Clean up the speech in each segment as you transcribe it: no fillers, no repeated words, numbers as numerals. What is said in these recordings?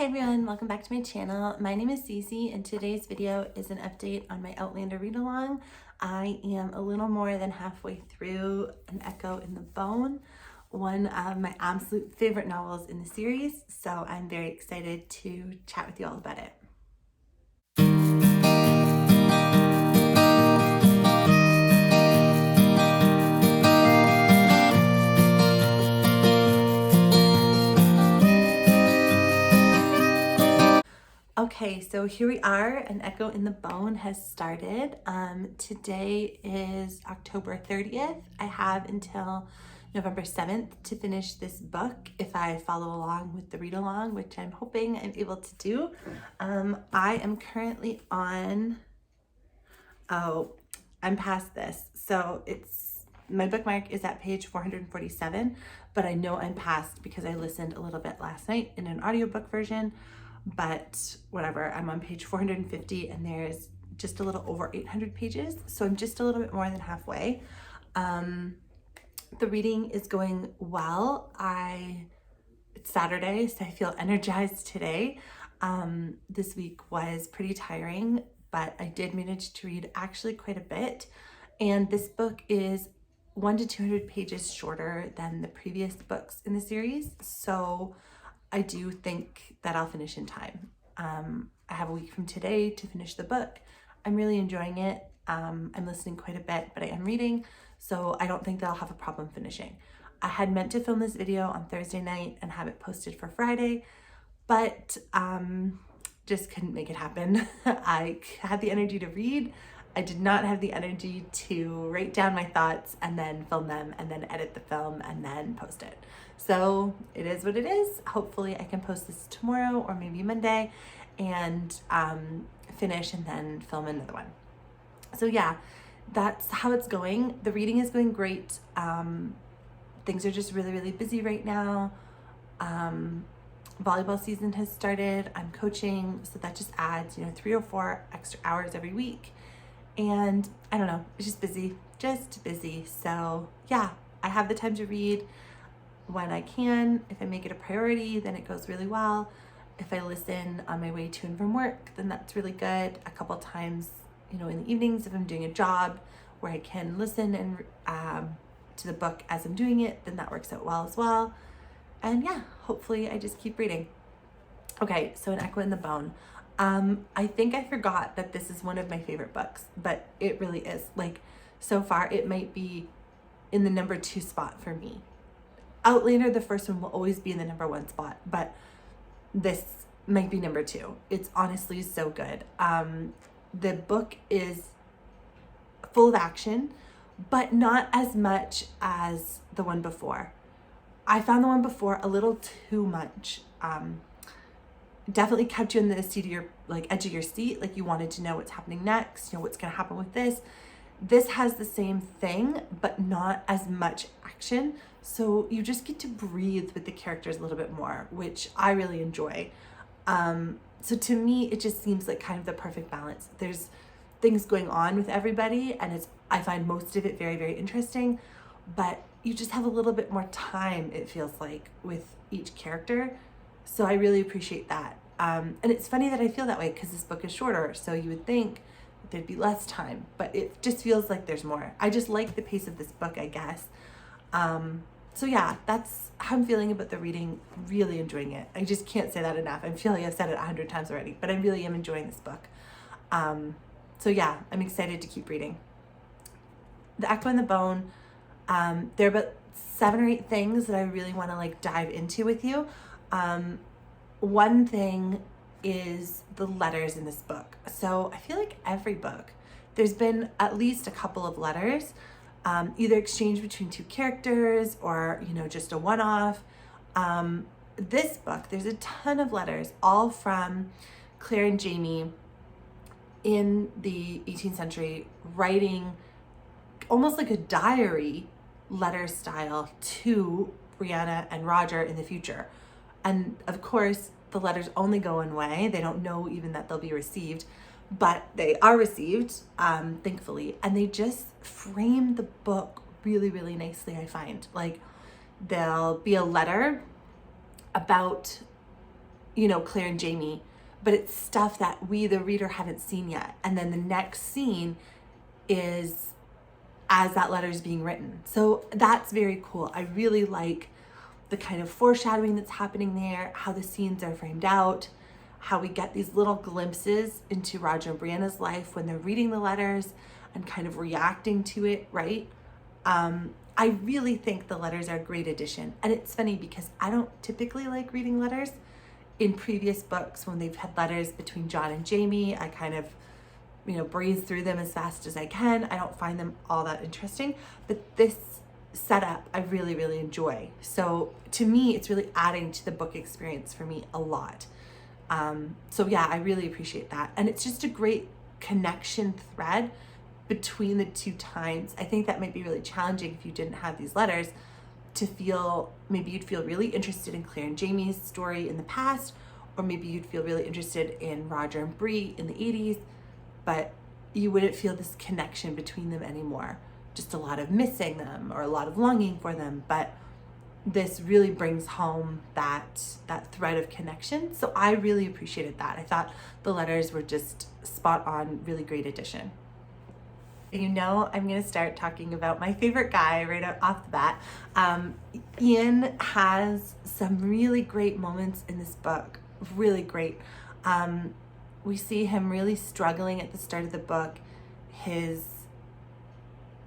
Hi everyone, welcome back to my channel. My name is Cece and today's video is an update on my Outlander read-along. I am a little more than halfway through An Echo in the Bone, one of my absolute favorite novels in the series, so I'm very excited to chat with you all about it. Okay, so here we are. An Echo in the Bone has started. Today is October 30th. I have until November 7th to finish this book if I follow along with the read along, which I'm hoping I'm able to do. I am currently on, I'm past this. So my bookmark is at page 447, but I know I'm past because I listened a little bit last night in an audiobook version. But whatever, I'm on page 450 and there's just a little over 800 pages. So I'm just a little bit more than halfway. The reading is going well. It's Saturday, so I feel energized today. This week was pretty tiring, but I did manage to read actually quite a bit. And this book is 100 to 200 pages shorter than the previous books in the series. So I do think that I'll finish in time. I have a week from today to finish the book. I'm really enjoying it. I'm listening quite a bit, but I am reading, so I don't think that I'll have a problem finishing. I had meant to film this video on Thursday night and have it posted for Friday, but just couldn't make it happen. I had the energy to read. I did not have the energy to write down my thoughts and then film them and then edit the film and then post it. So it is what it is. Hopefully I can post this tomorrow or maybe Monday and finish and then film another one. So yeah, that's how it's going. The reading is going great. Things are just really, really busy right now. Volleyball season has started. I'm coaching, so that just adds, 3 or 4 extra hours every week. And I don't know, it's just busy. So yeah, I have the time to read when I can. If I make it a priority, then it goes really well. If I listen on my way to and from work, then that's really good. A couple times, in the evenings, if I'm doing a job where I can listen and to the book as I'm doing it, then that works out well as well. And yeah, hopefully I just keep reading. Okay, so An Echo in the Bone. I think I forgot that this is one of my favorite books, but it really is. So far, it might be in the number 2 spot for me. Outlander, the first one, will always be in the number 1 spot, but this might be number 2. It's honestly so good. The book is full of action, but not as much as the one before. I found the one before a little too much. Definitely kept you in the seat of your edge of your seat, like you wanted to know what's happening next, what's going to happen with this. This has the same thing, but not as much action. So you just get to breathe with the characters a little bit more, which I really enjoy. So to me, it just seems like kind of the perfect balance. There's things going on with everybody, and I find most of it very, very interesting, but you just have a little bit more time, it feels like, with each character. So I really appreciate that. And it's funny that I feel that way because this book is shorter, so you would think that there'd be less time, but it just feels like there's more. I just like the pace of this book, I guess. So yeah, that's how I'm feeling about the reading. Really enjoying it. I just can't say that enough. I feel like I've said it 100 times already, but I really am enjoying this book. So yeah, I'm excited to keep reading. The Echo in the Bone, there are about 7 or 8 things that I really want to dive into with you. One thing is the letters in this book. So I feel like every book, there's been at least a couple of letters, either exchanged between 2 characters or, just a one-off. This book, there's a ton of letters, all from Claire and Jamie in the 18th century, writing almost like a diary letter style to Brianna and Roger in the future. And of course, the letters only go one way. They don't know even that they'll be received, but they are received, thankfully. And they just frame the book really, really nicely, I find. There'll be a letter about Claire and Jamie, but it's stuff that we, the reader, haven't seen yet. And then the next scene is as that letter is being written. So that's very cool. I really like the kind of foreshadowing that's happening there, how the scenes are framed out, how we get these little glimpses into Roger and Brianna's life when they're reading the letters and kind of reacting to it, right? I really think the letters are a great addition. And it's funny because I don't typically like reading letters. In previous books, when they've had letters between John and Jamie, I kind of, breeze through them as fast as I can. I don't find them all that interesting. But this setup, I really, really enjoy. So to me, it's really adding to the book experience for me a lot. So yeah, I really appreciate that. And it's just a great connection thread between the two times. I think that might be really challenging if you didn't have these letters, to feel, maybe you'd feel really interested in Claire and Jamie's story in the past, or maybe you'd feel really interested in Roger and Bree in the 80s, but you wouldn't feel this connection between them anymore. Just a lot of missing them or a lot of longing for them. But this really brings home that thread of connection. So I really appreciated that. I thought the letters were just spot on, really great addition. I'm going to start talking about my favorite guy right off the bat. Ian has some really great moments in this book, really great. We see him really struggling at the start of the book. In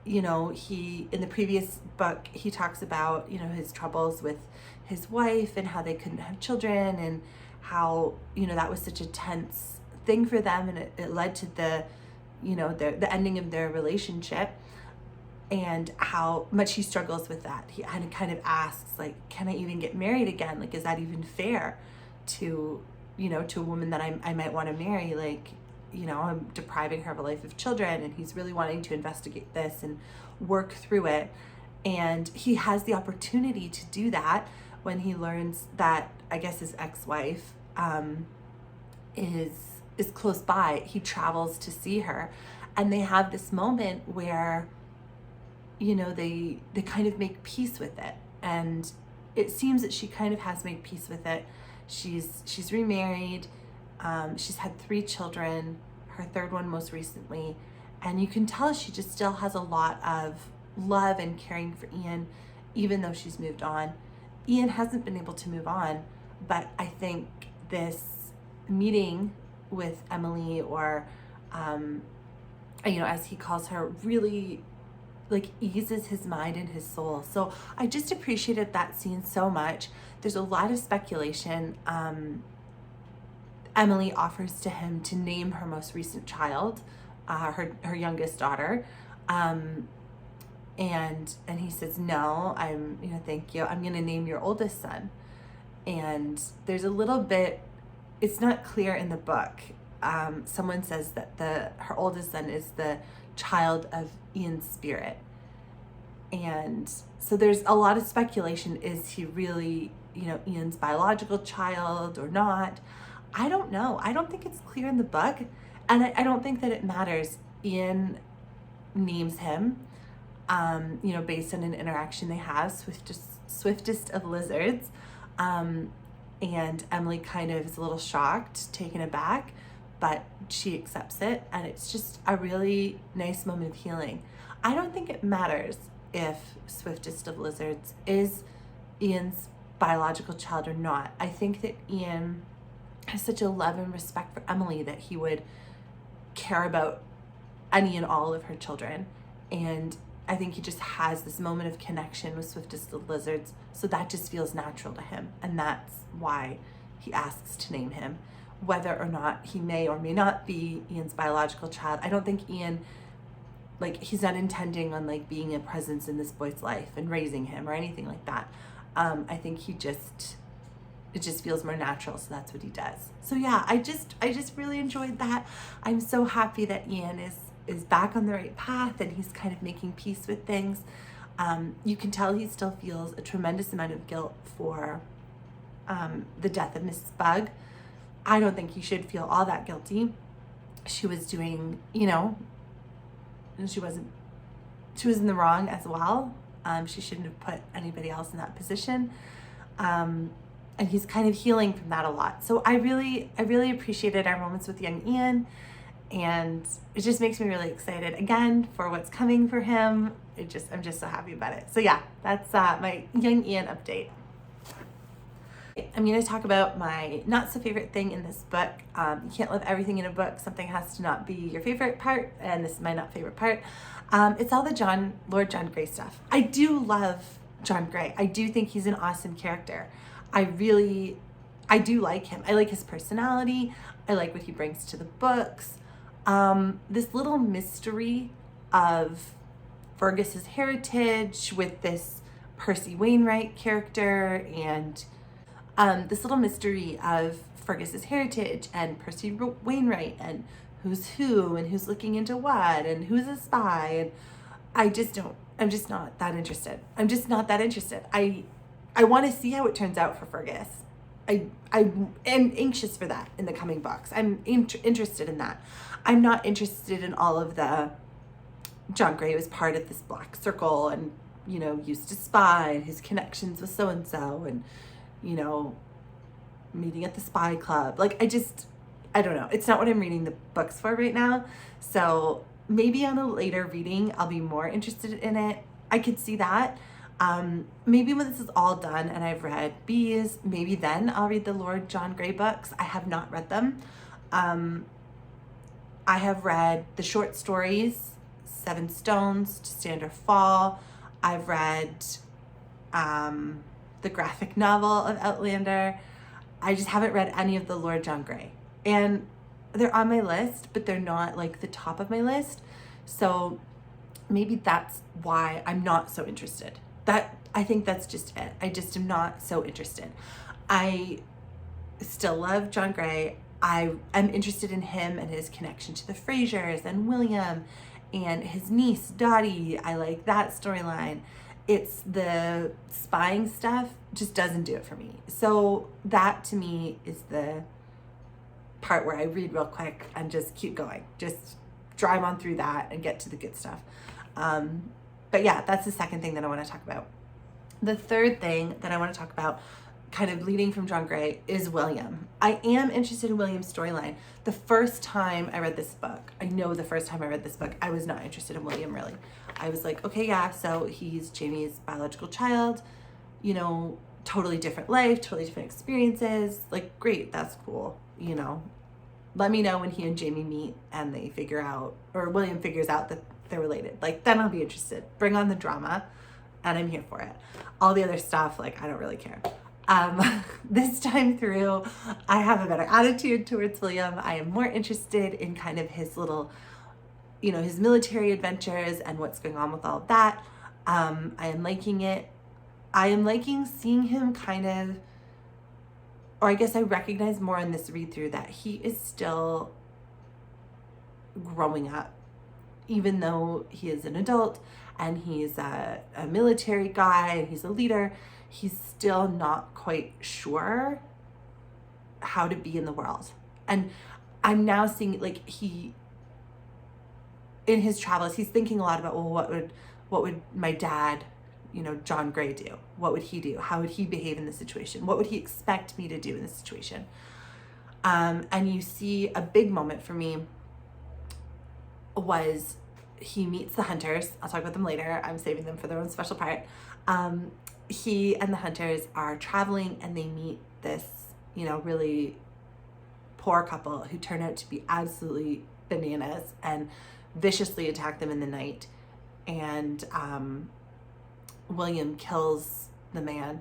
the previous book, he talks about, his troubles with his wife and how they couldn't have children, and how, that was such a tense thing for them, and it led to the ending of their relationship, and how much he struggles with that. He kind of asks, like, can I even get married again? Like, is that even fair to a woman that I might want to marry? Like, I'm depriving her of a life of children. And he's really wanting to investigate this and work through it. And he has the opportunity to do that when he learns that, I guess, his ex-wife is close by. He travels to see her, and they have this moment where, they kind of make peace with it. And it seems that she kind of has made peace with it. She's remarried. She's had 3 children, her 3rd one most recently. And you can tell she just still has a lot of love and caring for Ian, even though she's moved on. Ian hasn't been able to move on, but I think this meeting with Emily, or as he calls her, really like eases his mind and his soul. So I just appreciated that scene so much. There's a lot of speculation. Emily offers to him to name her most recent child, her youngest daughter, and he says, no, thank you, I'm gonna name your oldest son. And there's a little bit, it's not clear in the book. Someone says that her oldest son is the child of Ian's spirit. And so there's a lot of speculation. Is he really, Ian's biological child or not? I don't know. I don't think it's clear in the book. And I don't think that it matters. Ian names him, based on an interaction they have, swiftest of lizards. And Emily kind of is a little shocked, taken aback, but she accepts it. And it's just a really nice moment of healing. I don't think it matters if swiftest of lizards is Ian's biological child or not. I think that Ian has such a love and respect for Emily that he would care about any and all of her children. And I think he just has this moment of connection with swiftest of lizards. So that just feels natural to him. And that's why he asks to name him. Whether or not he may or may not be Ian's biological child, I don't think Ian, he's not intending on being a presence in this boy's life and raising him or anything like that. I think it just feels more natural, so that's what he does. So yeah, I just really enjoyed that. I'm so happy that Ian is back on the right path and he's kind of making peace with things. You can tell he still feels a tremendous amount of guilt for the death of Mrs. Bug. I don't think he should feel all that guilty. She was doing, she was in the wrong as well. She shouldn't have put anybody else in that position. and he's kind of healing from that a lot. So I really appreciated our moments with young Ian, and it just makes me really excited again for what's I'm just so happy about it. So yeah, that's my young Ian update. I'm going to talk about my not so favorite thing in this book. You can't love everything in a book. Something has to not be your favorite part, and this is my not favorite part. It's all the Lord John Grey stuff. I do love John Grey. I do think he's an awesome character. I do like him. I like his personality. I like what he brings to the books. This little mystery of Fergus's heritage with this Percy Wainwright character, and this little mystery of Fergus's heritage and Percy Wainwright and who's who and who's looking into what and who's a spy, and I'm just not that interested. I want to see how it turns out for Fergus. I am anxious for that in the coming books. I'm interested in that. I'm not interested in all of the John Grey was part of this black circle and, you know, used to spy and his connections with so-and-so and, you know, meeting at the spy club. Like, I don't know. It's not what I'm reading the books for right now. So maybe on a later reading, I'll be more interested in it. I could see that. Maybe when this is all done and I've read Bees, maybe then I'll read the Lord John Grey books. I have not read them. I have read the short stories, Seven Stones to Stand or Fall. I've read the graphic novel of Outlander. I just haven't read any of the Lord John Grey. And they're on my list, but they're not like the top of my list. So maybe that's why I'm not so interested. I think that's just it. I just am not so interested. I still love John Grey. I am interested in him and his connection to the Frasers and William and his niece Dottie. I like that storyline. It's the spying stuff just doesn't do it for me. So that to me is the part where I read real quick and just keep going. Just drive on through that and get to the good stuff. But yeah, that's the second thing that I want to talk about. The third thing that I want to talk about, kind of leading from John Grey, is William. I am interested in William's storyline. The first time I read this book, I was not interested in William, really. I was like, okay, yeah, so he's Jamie's biological child, you know, totally different life, totally different experiences. Like, great, that's cool, you know. Let me know when he and Jamie meet and they figure out, or William figures out that they're related. Like, then I'll be interested. Bring on the drama, and I'm here for it. All the other stuff, like, I don't really care. This time through, I have a better attitude towards William. I am more interested in kind of his little, you know, his military adventures and what's going on with all of that. I am liking it. I am liking seeing him kind of, or I guess I recognize more in this read through that he is still growing up, even though he is an adult and he's a military guy and he's a leader. He's still not quite sure how to be in the world. And I'm now seeing, like, in his travels, he's thinking a lot about, well, what would my dad, you know, John Grey do? What would he do? How would he behave in this situation? What would he expect me to do in this situation? And you see a big moment for me was he meets the hunters. I'll talk about them later. I'm saving them for their own special part. He and the hunters are traveling and they meet this, you know, really poor couple who turn out to be absolutely bananas and viciously attack them in the night. And William kills the man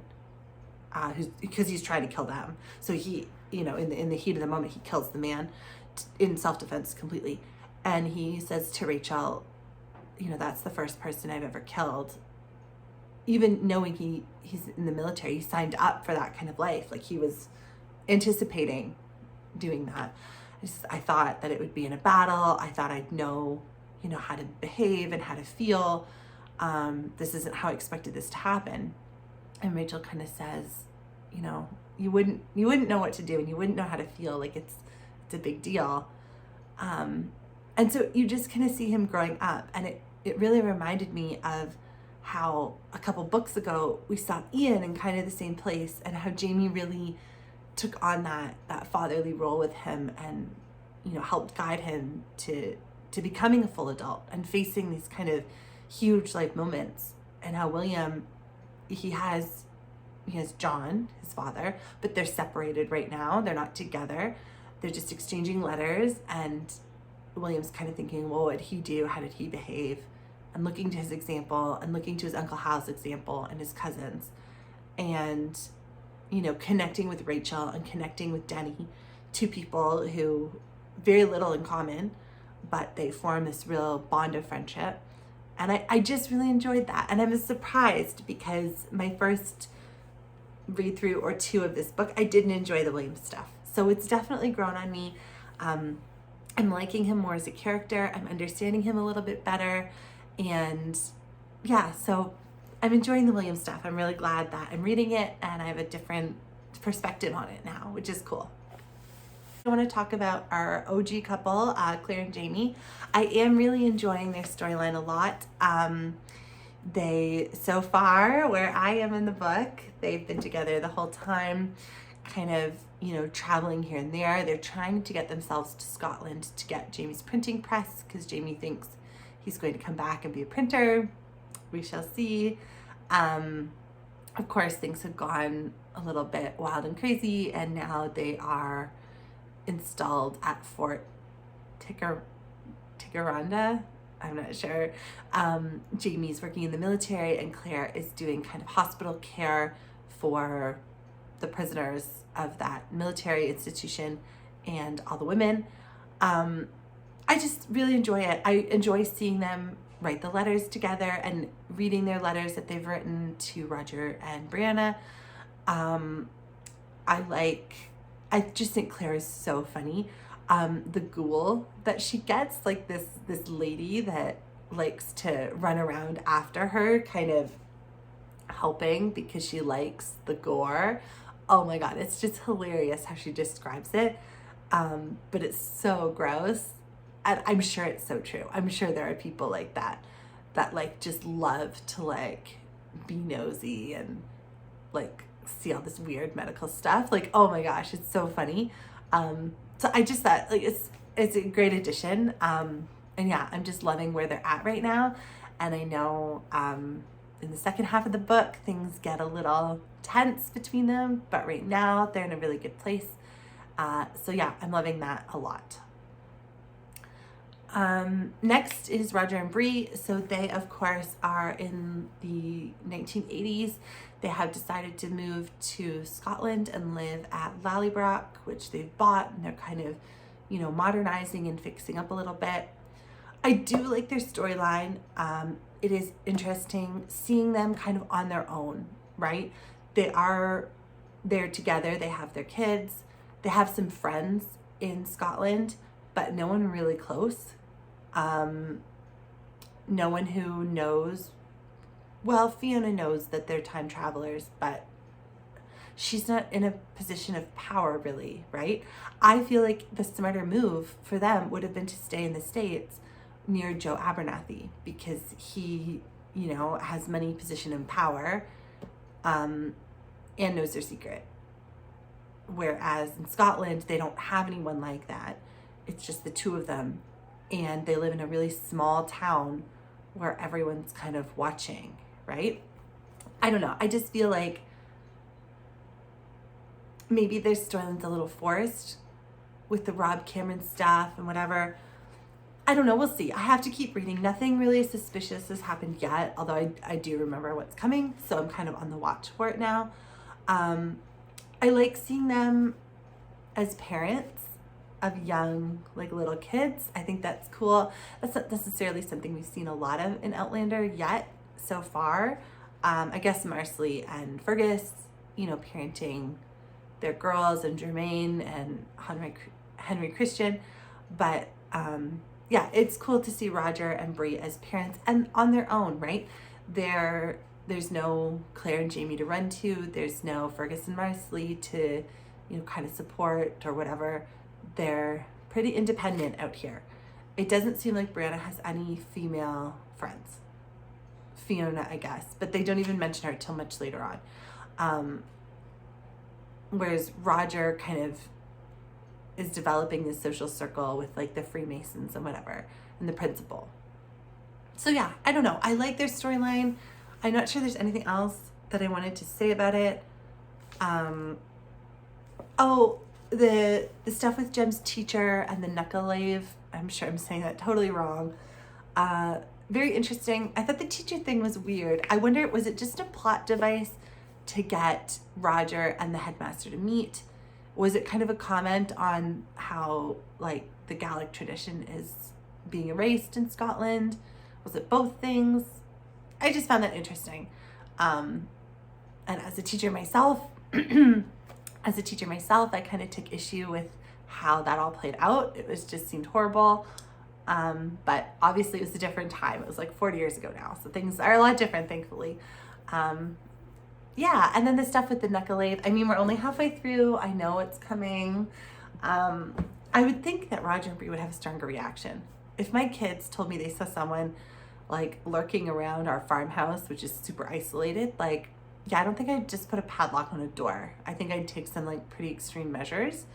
because he's trying to kill them. So he, you know, in the heat of the moment, he kills the man in self-defense completely. And he says to Rachel, you know, that's the first person I've ever killed. Even knowing he's in the military, he signed up for that kind of life. Like, he was anticipating doing that. I thought that it would be in a battle. I thought I'd know, you know, how to behave and how to feel. This isn't how I expected this to happen. And Rachel kind of says, you know, you wouldn't know what to do and you wouldn't know how to feel. Like, it's a big deal. And so you just kind of see him growing up, and it really reminded me of how a couple books ago we saw Ian in kind of the same place, and how Jamie really took on that fatherly role with him, and helped guide him to becoming a full adult and facing these kind of huge life moments. And how William, he has John, his father, but they're separated right now. They're not together. They're just exchanging letters, and William's kind of thinking, well, what did he do? How did he behave? And looking to his example, and looking to his Uncle Hal's example and his cousins, and connecting with Rachel and connecting with Denny, two people who very little in common, but they form this real bond of friendship. And I just really enjoyed that. And I was surprised, because my first read through or two of this book, I didn't enjoy the William stuff. So it's definitely grown on me. I'm liking him more as a character. I'm understanding him a little bit better. And yeah, so I'm enjoying the William stuff. I'm really glad that I'm reading it, and I have a different perspective on it now, which is cool. I want to talk about our OG couple, Claire and Jamie. I am really enjoying their storyline a lot. They, so far, where I am in the book, they've been together the whole time, kind of, traveling here and there. They're trying to get themselves to Scotland to get Jamie's printing press, because Jamie thinks he's going to come back and be a printer. We shall see. Of course, things have gone a little bit wild and crazy, and now they are installed at Fort Ticonderoga. I'm not sure. Jamie's working in the military, and Claire is doing kind of hospital care for the prisoners of that military institution and all the women. I just really enjoy it. I enjoy seeing them write the letters together and reading their letters that they've written to Roger and Brianna. I just think Claire is so funny. The ghoul that she gets, like this lady that likes to run around after her, kind of helping because she likes the gore. Oh my God, it's just hilarious how she describes it. But it's so gross. And I'm sure it's so true. I'm sure there are people like that like just love to like be nosy and like see all this weird medical stuff. Like, oh my gosh, it's so funny. So I just thought like it's a great addition. And yeah, I'm just loving where they're at right now. And I know in the second half of the book, things get a little tense between them, but right now they're in a really good place. So yeah, I'm loving that a lot. Next is Roger and Bree. So they, of course, are in the 1980s. They have decided to move to Scotland and live at Lallybroch, which they've bought, and they're kind of, modernizing and fixing up a little bit. I do like their storyline. It is interesting seeing them kind of on their own, right? They're together. They have their kids. They have some friends in Scotland, but no one really close. No one who knows. Well, Fiona knows that they're time travelers, but she's not in a position of power really, right? I feel like the smarter move for them would have been to stay in the States near Joe Abernathy, because he, has money, position, and power, and knows their secret. Whereas in Scotland, they don't have anyone like that. It's just the two of them. And they live in a really small town where everyone's kind of watching, right? I don't know. I just feel like maybe their storyline's a little forced with the Rob Cameron stuff and whatever. I don't know. We'll see. I have to keep reading. Nothing really suspicious has happened yet, although I do remember what's coming. So I'm kind of on the watch for it now. I like seeing them as parents of young, like little kids. I think that's cool. That's not necessarily something we've seen a lot of in Outlander yet so far. I guess Marsley and Fergus, parenting their girls, and Jermaine and Henry Christian. But yeah, it's cool to see Roger and Bree as parents and on their own, right? There's no Claire and Jamie to run to. There's no Fergus and Marsley to, kind of support or whatever. They're pretty independent out here. It doesn't seem like Brianna has any female friends. Fiona, I guess, but they don't even mention her till much later on. Whereas Roger kind of is developing this social circle with like the Freemasons and whatever, and the principal. So yeah, I don't know. I like their storyline. I'm not sure there's anything else that I wanted to say about it. Oh, the stuff with Jem's teacher and the knuckle-lave. I'm sure I'm saying that totally wrong. Very interesting. I thought the teacher thing was weird. I wonder, was it just a plot device to get Roger and the headmaster to meet? Was it kind of a comment on how like the Gaelic tradition is being erased in Scotland? Was it both things? I just found that interesting. And as a teacher myself, I kind of took issue with how that all played out. It just seemed horrible. But obviously it was a different time. It was like 40 years ago now. So things are a lot different, thankfully. Yeah, and then the stuff with the knuckle-lave. I mean, we're only halfway through. I know it's coming. I would think that Roger and Bree would have a stronger reaction. If my kids told me they saw someone like lurking around our farmhouse, which is super isolated, like, yeah, I don't think I'd just put a padlock on a door. I think I'd take some like pretty extreme measures,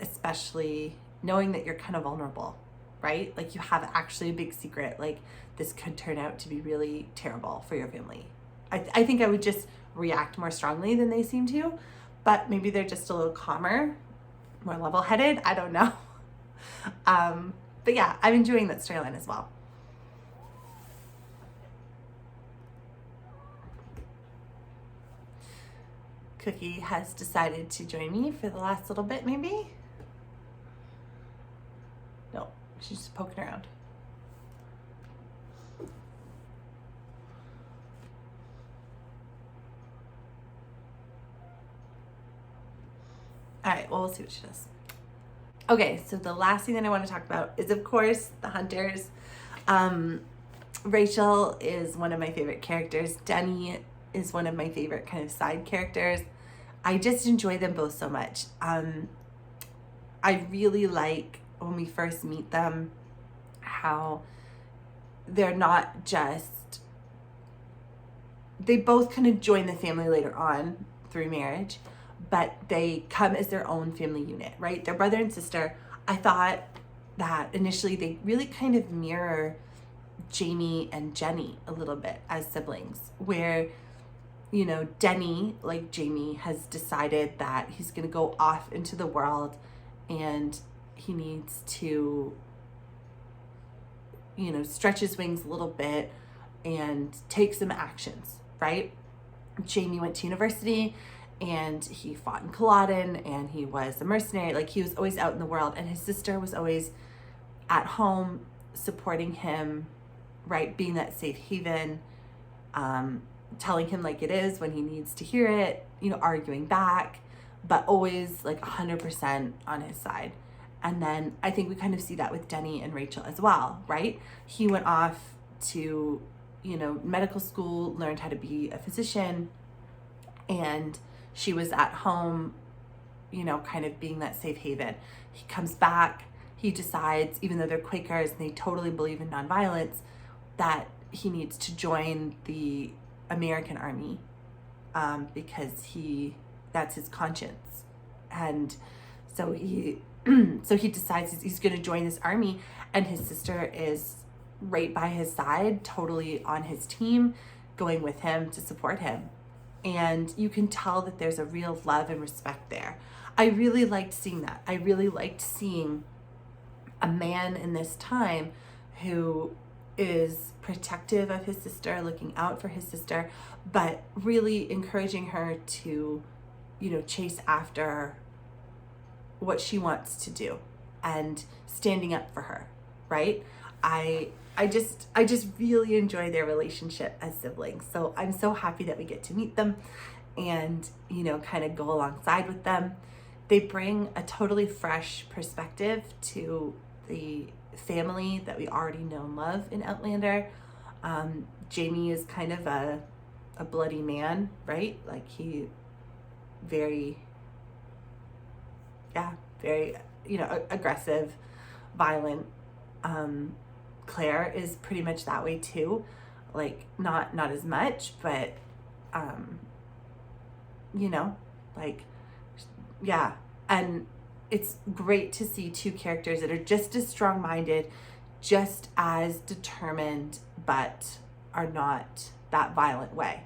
especially knowing that you're kind of vulnerable, right? Like you have actually a big secret. Like this could turn out to be really terrible for your family. I think I would just react more strongly than they seem to, but maybe they're just a little calmer, more level-headed. I don't know. But yeah, I'm enjoying that storyline as well. Cookie has decided to join me for the last little bit, maybe? No, she's just poking around. All right, well, we'll see what she does. Okay, so the last thing that I want to talk about is, of course, the hunters. Rachel is one of my favorite characters. Denny is one of my favorite kind of side characters. I just enjoy them both so much. I really like when we first meet them, how they're not just, they both kind of join the family later on through marriage, but they come as their own family unit, right? They're brother and sister. I thought that initially they really kind of mirror Jamie and Jenny a little bit as siblings, where, you know, Denny, like Jamie, has decided that he's going to go off into the world and he needs to, you know, stretch his wings a little bit and take some actions, right? Jamie went to university and he fought in Culloden and he was a mercenary. Like he was always out in the world, and his sister was always at home supporting him, right? Being that safe haven, telling him like it is when he needs to hear it, you know, arguing back, but always like 100% on his side. And then I think we kind of see that with Denny and Rachel as well, right? He went off to, you know, medical school, learned how to be a physician, and she was at home, you know, kind of being that safe haven. He comes back, he decides, even though they're Quakers and they totally believe in nonviolence, that he needs to join the American army, because that's his conscience. And so he decides he's going to join this army, and his sister is right by his side, totally on his team, going with him to support him. And you can tell that there's a real love and respect there. I really liked seeing that. I really liked seeing a man in this time who is protective of his sister, looking out for his sister, but really encouraging her to, you know, chase after what she wants to do and standing up for her, right? I just really enjoy their relationship as siblings. So I'm so happy that we get to meet them and, you know, kind of go alongside with them. They bring a totally fresh perspective to the family that we already know and love in Outlander. Jamie is kind of a bloody man, right? Like he very, you know, aggressive, violent, Claire is pretty much that way too. Like not as much, but you know, like, yeah. And it's great to see two characters that are just as strong-minded, just as determined, but are not that violent way.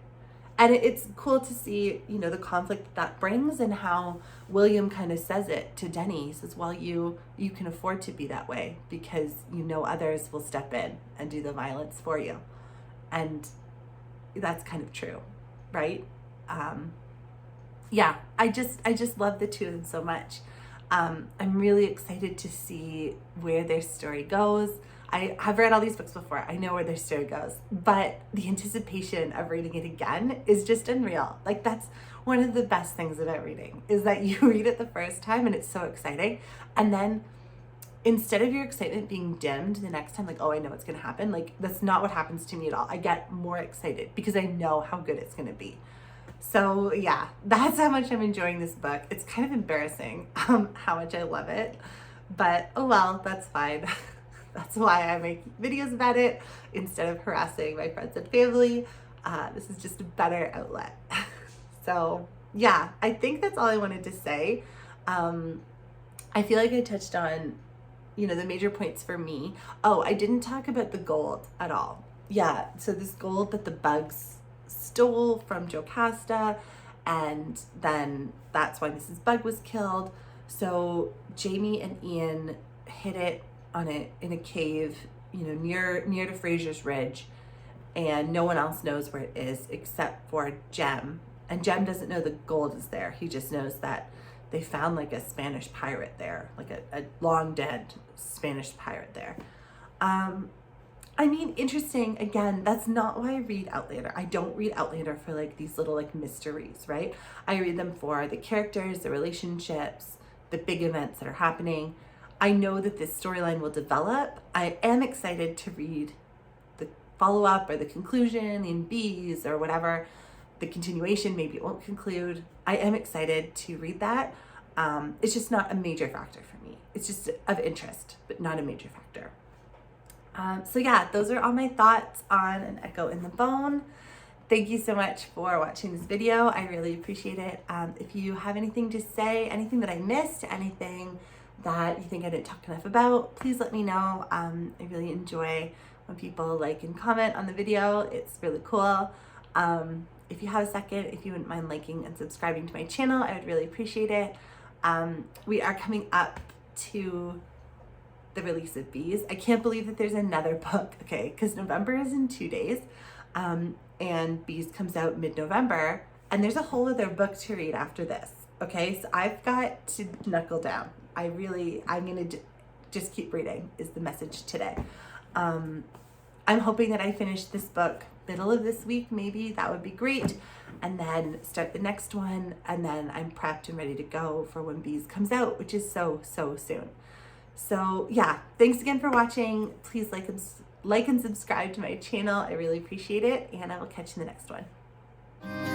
And it's cool to see, you know, the conflict that brings, and how William kind of says it to Denny. He says, well, you can afford to be that way because you know others will step in and do the violence for you. And that's kind of true, right? Yeah, I just love the two of them so much. I'm really excited to see where their story goes. I have read all these books before. I know where their story goes, but the anticipation of reading it again is just unreal. Like, that's one of the best things about reading, is that you read it the first time and it's so exciting. And then instead of your excitement being dimmed the next time, like, oh, I know what's going to happen. Like, that's not what happens to me at all. I get more excited because I know how good it's going to be. So yeah, that's how much I'm enjoying this book. It's kind of embarrassing how much I love it, but oh well, that's fine. That's why I make videos about it instead of harassing my friends and family. This is just a better outlet. So yeah, I think that's all I wanted to say. I feel like I touched on, you know, the major points for me. Oh, I didn't talk about the gold at all. Yeah, so this gold that the bugs stole from Jocasta, and then that's why Mrs. Bug was killed. So Jamie and Ian hid it in a cave, you know, near to Fraser's Ridge, and no one else knows where it is except for Jem. And Jem doesn't know the gold is there. He just knows that they found like a Spanish pirate there, like a long dead Spanish pirate there. I mean, interesting. Again, that's not why I read Outlander. I don't read Outlander for like these little like mysteries, right? I read them for the characters, the relationships, the big events that are happening. I know that this storyline will develop. I am excited to read the follow-up or the conclusion in Bees or whatever, the continuation. Maybe it won't conclude. I am excited to read that. It's just not a major factor for me. It's just of interest, but not a major factor. So yeah, those are all my thoughts on An Echo in the Bone. Thank you so much for watching this video. I really appreciate it. If you have anything to say, anything that I missed, anything that you think I didn't talk enough about, please let me know. I really enjoy when people like and comment on the video. It's really cool. If you have a second, if you wouldn't mind liking and subscribing to my channel, I would really appreciate it. We are coming up to the release of Bees. I can't believe that there's another book, okay, because November is in 2 days, and Bees comes out mid-November, and there's a whole other book to read after this, okay? So I've got to knuckle down. I'm gonna just keep reading is the message today. I'm hoping that I finish this book middle of this week, maybe. That would be great. And then start the next one, and then I'm prepped and ready to go for when Bees comes out, which is so soon. So yeah, thanks again for watching. Please like and subscribe to my channel. I really appreciate it, and I will catch you in the next one.